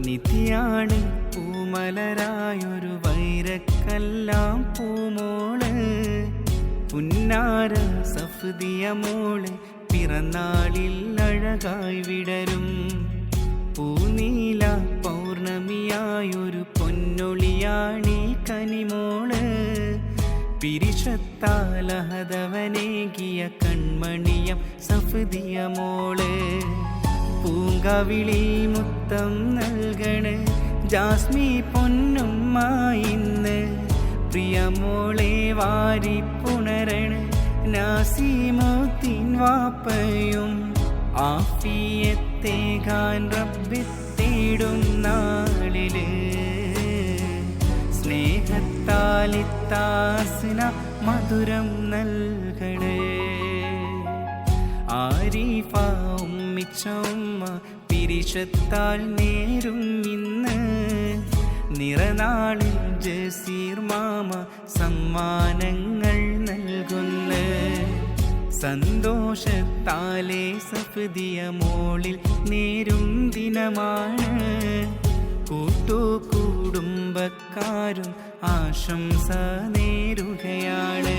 നിധിയാണ് പൂമലരായൊരു വൈരക്കെല്ലാം പൂമോള് പുന്നാര സഫ്ദിയ മോള് പിറന്നാളിൽ അഴകായി വിടരും പൂനീല പൗർണമിയായൊരു പൊന്നൊളിയാണീ കനിമോള് പിരിശത്താലഹതവനേകിയ കൺമണിയം സഫ്ദിയ മോള് പൂങ്കവിളി മുത്തം നൽകണ് ജാസ്മി പൊന്നുമ്മായിന്ന് പ്രിയമോളെ വാരിപ്പുണരണ നാസിമുദ്ദീൻ വാപ്പയും ആഫിയത്തേകാൻ റബ്ബി തേടും നാളില് സ്നേഹത്താലിത്താസിന മധുരം നൽകണേ ആരിഫ ഉമ്മിച്ച ഉമ്മ പിരിശത്താൽ നേരും ഇന്ന് നിറനാളിൽ ജസീർ മാമ സമ്മാനങ്ങൾ നൽകുന്ന സന്തോഷത്താലെ സഫ്ദിയ മോളിൽ നേരും ദിനമാണ് കൂട്ടുകുടുംബക്കാരും ആശംസ നേരുകയാണ്.